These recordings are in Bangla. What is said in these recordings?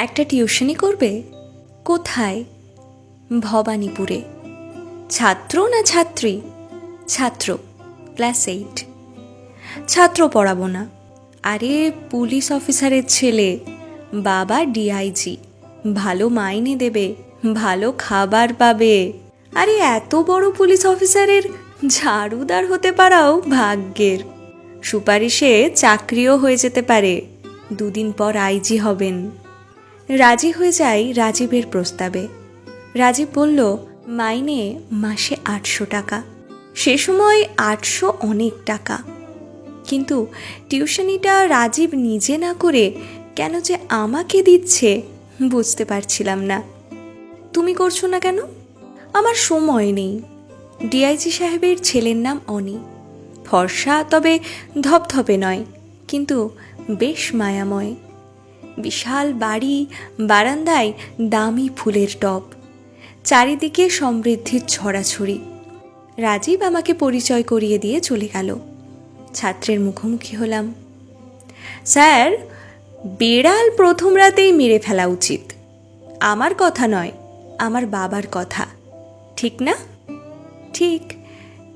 একটা টিউশনি করবে? কোথায়? ভবানীপুরে। ছাত্র না ছাত্রী? ছাত্র, ক্লাস 8। ছাত্র পড়াবো না। আরে পুলিশ অফিসারের ছেলে, বাবা ডিআইজি, ভালো মাইনে দেবে, ভালো খাবার পাবে। আরে এত বড় পুলিশ অফিসারের ঝাড়ুদার হতে পারাও ভাগ্যের। সুপারিশে চাকরিও হয়ে যেতে পারে, 2 দিন পর আইজি হবেন। রাজি হয়ে যাই রাজীবের প্রস্তাবে। রাজীব বলল মাইনে মাসে 800 টাকা। সে সময় 800 অনেক টাকা। কিন্তু টিউশনিটা রাজীব নিজে না করে কেন যে আমাকে দিচ্ছে বুঝতে পারছিলাম না। তুমি করছো না কেন? আমার সময় নেই। ডিআইজি সাহেবের ছেলের নাম অনি। ফর্সা, তবে ধপধপে নয়, কিন্তু বেশ মায়াময়। বিশাল বাড়ি, বারান্দায় দামি ফুলের টব, চারিদিকে সমৃদ্ধির ছড়াছড়ি। রাজীব আমাকে পরিচয় করিয়ে দিয়ে চলে গেল। ছাত্রের মুখোমুখি হলাম। স্যার, বেড়াল প্রথম রাতেই মেরে ফেলা উচিত। আমার কথা নয়, আমার বাবার কথা। ঠিক না? ঠিক,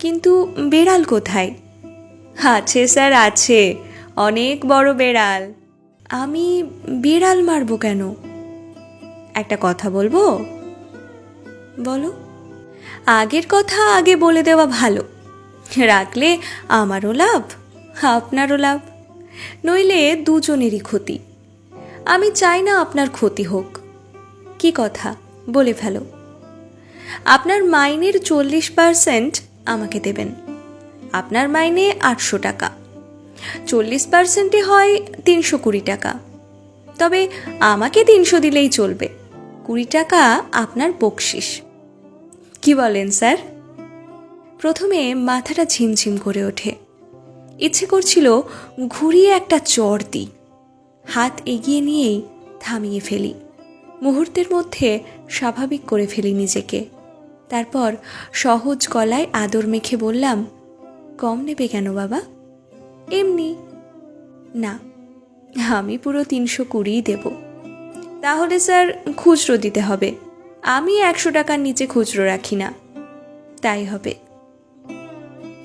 কিন্তু বেড়াল কোথায়? আছে স্যার, আছে, অনেক বড় বেড়াল। আমি বেড়াল মারবো কেন? একটা কথা বলবো? বলো। আগের কথা আগে বলে দেওয়া ভালো, রাখলে আমারও লাভ, আপনারও লাভ, নইলে দুজনেরই ক্ষতি। আমি চাই না আপনার ক্ষতি হোক। কি কথা, বলে ফেলো। আপনার মাইনের 40% আমাকে দেবেন। আপনার মাইনে 800 টাকা, 40%-এ হয় 320 টাকা। তবে আমাকে 300 দিলেই চলবে, 20 টাকা আপনার বকশিস। কি বলেন স্যার? প্রথমে মাথাটা ঝিমঝিম করে ওঠে। ইচ্ছে করছিল ঘুরিয়ে একটা চড় দিই। হাত এগিয়ে নিয়েই থামিয়ে ফেলি। মুহূর্তের মধ্যে স্বাভাবিক করে ফেলি নিজেকে। তারপর সহজ গলায় আদর মেখে বললাম, কম নেবে কেন বাবা? এমনি। না, আমি পুরো 320 দেব। তাহলে স্যার খুচরো দিতে হবে। আমি 100 টাকার নিচে খুচরো রাখি না। তাই হবে।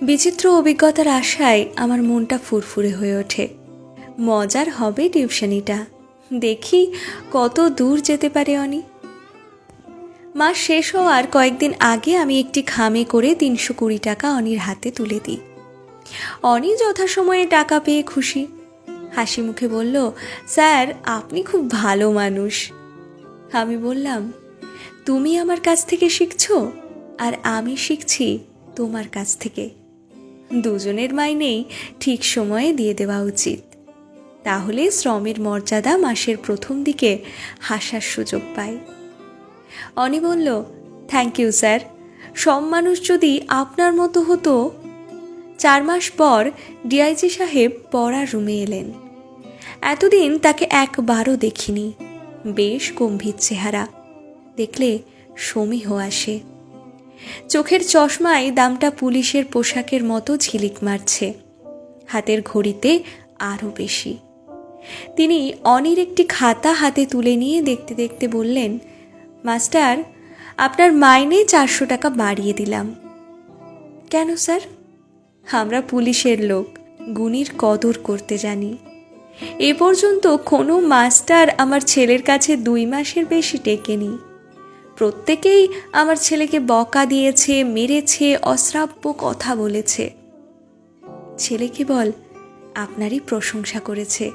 বিচিত্র অভিজ্ঞতার আশায় আমার মনটা ফুরফুরে হয়ে ওঠে। মজার হবে টিউশনিটা। দেখি কত দূর যেতে পারে অনি। মাস শেষ হওয়ার কয়েকদিন আগে আমি একটি খামে করে 320 টাকা অনির হাতে তুলে দিই। অনি যথাসময়ে টাকা পেয়ে খুশি। হাসি মুখে বলল, স্যার আপনি খুব ভালো মানুষ। আমি বললাম, তুমি আমার কাছ থেকে শিখছো, আর আমি শিখছি তোমার কাছ থেকে। দুজনের মাইনেই ঠিক সময়ে দিয়ে দেওয়া উচিত। তাহলে শ্রমের মর্যাদা মাসের প্রথম দিকে হাসার সুযোগ পায়। অনি বলল, থ্যাংক ইউ স্যার। সব মানুষ যদি আপনার মতো হতো। 4 মাস পর ডিআইজি সাহেব পড়ার রুমে এলেন। এতদিন তাকে একবারও দেখিনি। বেশ গম্ভীর চেহারা, দেখলে সমীহ আসে। চোখের চশমায় দামটা পুলিশের পোশাকের মতো ঝিলিক মারছে, হাতের ঘড়িতে আরও বেশি। তিনি অনির একটি খাতা হাতে তুলে নিয়ে দেখতে দেখতে বললেন, মাস্টার, আপনার মাইনে 400 টাকা বাড়িয়ে দিলাম। কেন স্যার? আমরা পুলিশের লোক, গুণীর কদর করতে জানি। এ পর্যন্ত কোনো মাস্টার আমার ছেলের কাছে 2 মাসের বেশি টেকেনি। প্রত্যেকেই আমার ছেলেকে বকা দিয়েছে, মেরেছে, অশ্রাব্য কথা বলেছে। ছেলে কেবল আপনারই প্রশংসা করেছে,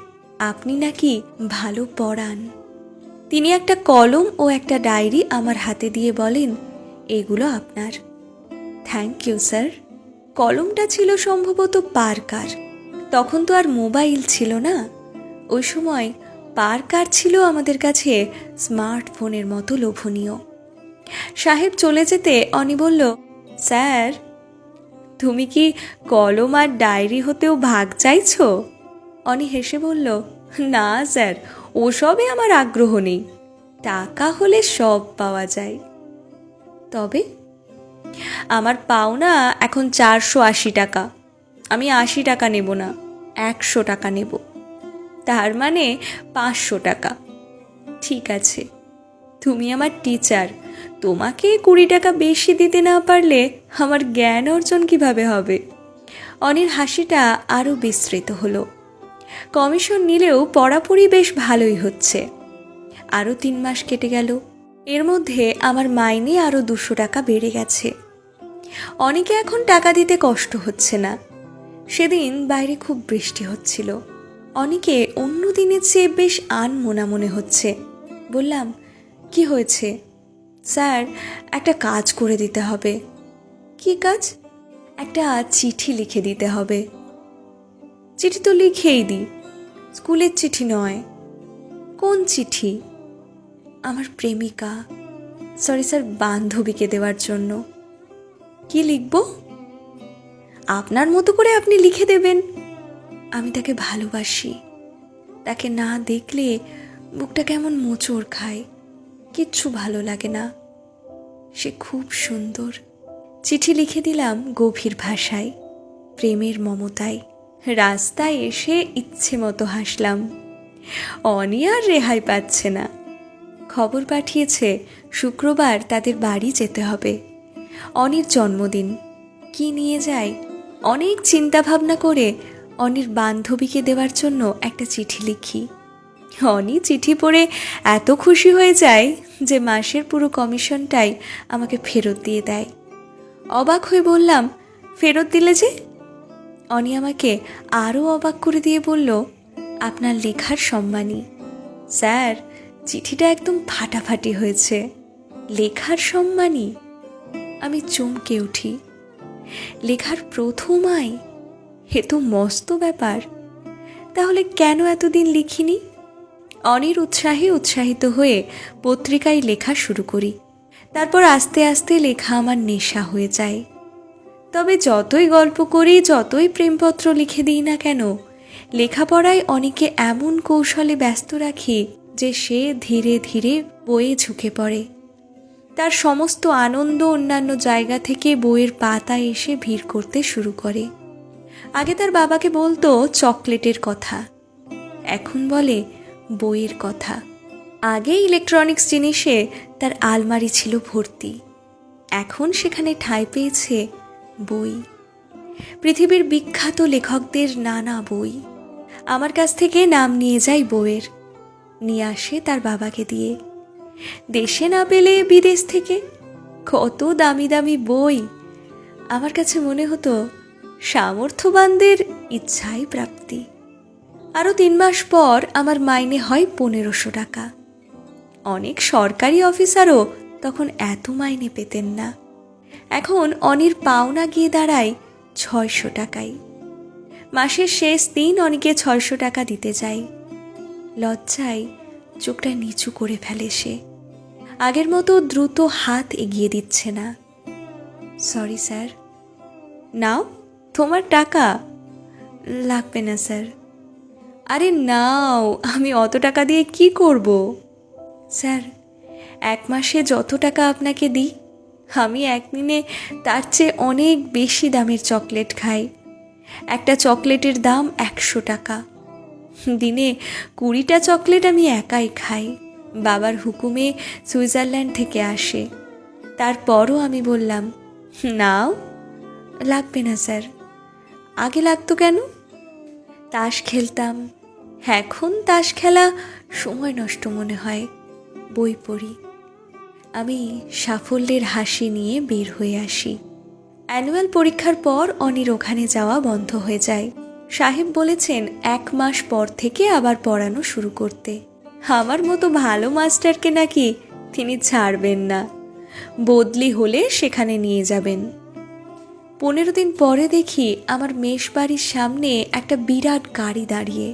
আপনি নাকি ভালো পড়ান। তিনি একটা কলম ও একটা ডায়েরি আমার হাতে দিয়ে বলেন, এগুলো আপনার। Thank you sir. কলমটা ছিল সম্ভবত পার্কার। তখন তো আর মোবাইল ছিল না। ওই সময় পার্কার ছিল আমাদের কাছে স্মার্টফোনের মতো লোভনীয়। সাহেব চলে যেতে অনি বলল, স্যার, তুমি কি কলম আর ডায়েরি হতেও ভাগ চাইছো? অনি হেসে বলল, না স্যার, ওসবে আমার আগ্রহ নেই। টাকা হলে সব পাওয়া যায়। তবে আমার পাওনা এখন 480 টাকা। আমি 80 টাকা নেব না, 100 টাকা নেব। তার মানে 500 টাকা। ঠিক আছে, তুমি আমার টিচার, তোমাকে 20 টাকা বেশি দিতে না পারলে আমার জ্ঞান অর্জন কিভাবে হবে? অনির হাসিটা আরও বিস্তৃত হলো। কমিশন নিলেও পড়াপড়ি বেশ ভালোই হচ্ছে। আরও 3 মাস কেটে গেল। এর মধ্যে আমার মাইনে আরও 200 টাকা বেড়ে গেছে। অনেকে এখন টাকা দিতে কষ্ট হচ্ছে না। সেদিন বাইরে খুব বৃষ্টি হচ্ছিল। অনেকে অন্য দিনের চেয়ে বেশ আনমনা মনে হচ্ছে। বললাম, কি হয়েছে? স্যার, একটা কাজ করে দিতে হবে। কি কাজ? একটা চিঠি লিখে দিতে হবে। চিঠি তো লিখেই দিই, স্কুলের চিঠি নয়। কোন চিঠি? আমার প্রেমিকা, সরি স্যার, বান্ধবীকে দেওয়ার জন্য। কি লিখব? আপনার মতো করে আপনি লিখে দেবেন। আমি তাকে ভালোবাসি। তাকে না দেখলে বুকটা কেমন মোচড় খায়, কিচ্ছু ভালো লাগে না। সে খুব সুন্দর। চিঠি লিখে দিলাম গভীর ভাষায়, প্রেমের মমতায়। রাস্তায় এসে ইচ্ছে মতো হাসলাম। অনি আর রেহাই পাচ্ছে না। খবর পাঠিয়েছে শুক্রবার তাদের বাড়ি যেতে হবে। অনির জন্মদিন। কি নিয়ে যায়? অনেক চিন্তা ভাবনা করে অনির বান্ধবীকে দেওয়ার জন্য একটা চিঠি লিখি। অনি চিঠি পড়ে এত খুশি হয়ে যায় যে মাসের পুরো কমিশনটাই আমাকে ফেরত দিয়ে দেয়। অবাক হয়ে বললাম, ফেরত দিলে যে? অনি আমাকে আরও অবাক করে দিয়ে বলল, আপনার লেখার সম্মানী। স্যার, চিঠিটা একদম ফাটাফাটি হয়েছে। লেখার সম্মানী? আমি চমকে উঠি। লেখার প্রথম আয়? এ তো মস্ত ব্যাপার। তাহলে কেন এতদিন লিখিনি? অনির উৎসাহে উৎসাহিত হয়ে পত্রিকায় লেখা শুরু করি। তারপর আস্তে আস্তে লেখা আমার নেশা হয়ে যায়। তবে যতই গল্প করি, যতই প্রেমপত্র লিখে দিই না কেন, লেখাপড়ায় অনেকে এমন কৌশলে ব্যস্ত রাখি যে সে ধীরে ধীরে বইয়ে ঝুঁকে পড়ে। তার সমস্ত আনন্দ অন্যান্য জায়গা থেকে বইয়ের পাতায় এসে ভিড় করতে শুরু করে। আগে তার বাবাকে বলতো চকলেটের কথা, এখন বলে বইয়ের কথা। আগে ইলেকট্রনিক্স জিনিসে তার আলমারি ছিল ভর্তি, এখন সেখানে ঠাঁই পেয়েছে বই। পৃথিবীর বিখ্যাত লেখকদের নানা বই। আমার কাছ থেকে নাম নিয়ে যায় বইয়ের, নিয়ে আসে তার বাবাকে দিয়ে। দেশে না পেলে বিদেশ থেকে কত দামি দামি বই। আমার কাছে মনে হতো সামর্থ্যবানদের ইচ্ছাই প্রাপ্তি। আরও 3 মাস পর আমার মাইনে হয় 1500 টাকা। অনেক সরকারি অফিসারও তখন এত মাইনে পেতেন না। এখন অনির পাওনা গিয়ে দাঁড়ায় 600 টাকায়। মাসের শেষ দিন অনেকে 600 টাকা দিতে যায়। লজ্জায় চোখটা নিচু করে ফেলে সে। আগের মতো দ্রুত হাত এগিয়ে দিচ্ছে না। Sorry sir. নাও তোমার টাকা। লাগবে না স্যার। আরে নাও, আমি অত টাকা দিয়ে কি করব? স্যার, 1 মাসে যত টাকা আপনাকে দিই, আমি একদিনে তার চেয়ে অনেক বেশি দামের চকলেট খাই। একটা চকলেটের দাম 100 টাকা। দিনে 20টা চকলেট আমি একাই খাই। বাবার হুকুমে সুইজারল্যান্ড থেকে আসে। তারপরও আমি বললাম, নাও। লাগবে না স্যার। আগে লাগতো কেন? তাস খেলতাম। এখন তাস খেলা সময় নষ্ট মনে হয়, বই পড়ি। আমি সাফল্যের হাসি নিয়ে বের হয়ে আসি। অ্যানুয়াল পরীক্ষার পর অনির ওখানে যাওয়া বন্ধ হয়ে যায়। সাহেব বলেছেন 1 মাস পর থেকে আবার পড়ানো শুরু করতে। আমার মতো ভালো মাস্টারকে নাকি তিনি ছাড়বেন না, বদলি হলে সেখানে নিয়ে যাবেন। 15 দিন পরে দেখি আমার মেষ বাড়ির সামনে একটা বিরাট গাড়ি দাঁড়িয়ে।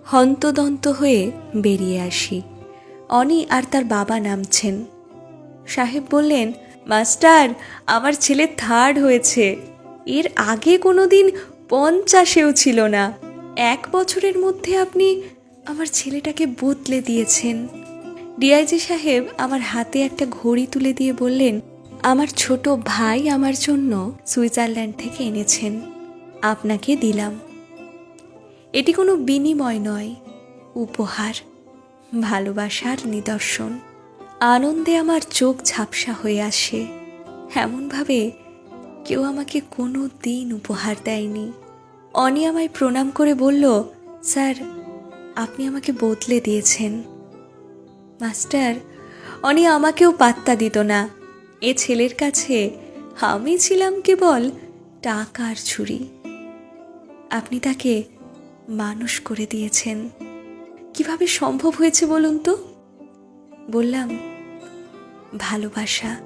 হন্তদন্ত হয়ে বেরিয়ে আসি। অনি আর তার বাবা নামছেন। সাহেব বললেন, মাস্টার, আমার ছেলে 3rd হয়েছে। এর আগে কোনো দিন 50-এও ছিল না। 1 বছরের মধ্যে আপনি আমার ছেলেটাকে বদলে দিয়েছেন। ডিআইজি সাহেব আমার হাতে একটা ঘড়ি তুলে দিয়ে বললেন, আমার ছোট ভাই আমার জন্য সুইজারল্যান্ড থেকে এনেছেন, আপনাকে দিলাম। এটি কোনো বিনিময় নয়, উপহার। ভালোবাসার নিদর্শন। আনন্দে আমার চোখ ঝাপসা হয়ে আসে, এমনভাবে কেউ আমাকে কোনো দিন উপহার দেয়নি। অনি আমায় প্রণাম করে বলল, স্যার, আপনি আমাকে বদলে দিয়েছেন। মাস্টার, অনি আমাকেও পাত্তা দিত না। এ ছেলের কাছে আমি ছিলাম কেবল টাকার ছুরি। আপনি তাকে মানুষ করে দিয়েছেন। কিভাবে সম্ভব হয়েছে বলুন তো? বললাম, ভালোবাসা,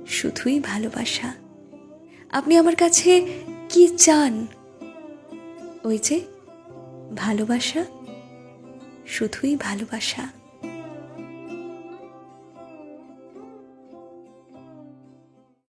শুধুই ভালোবাসা। আপনি আমার কাছে কি চান? ওই যে ভালোবাসা, শুধুই ভালোবাসা।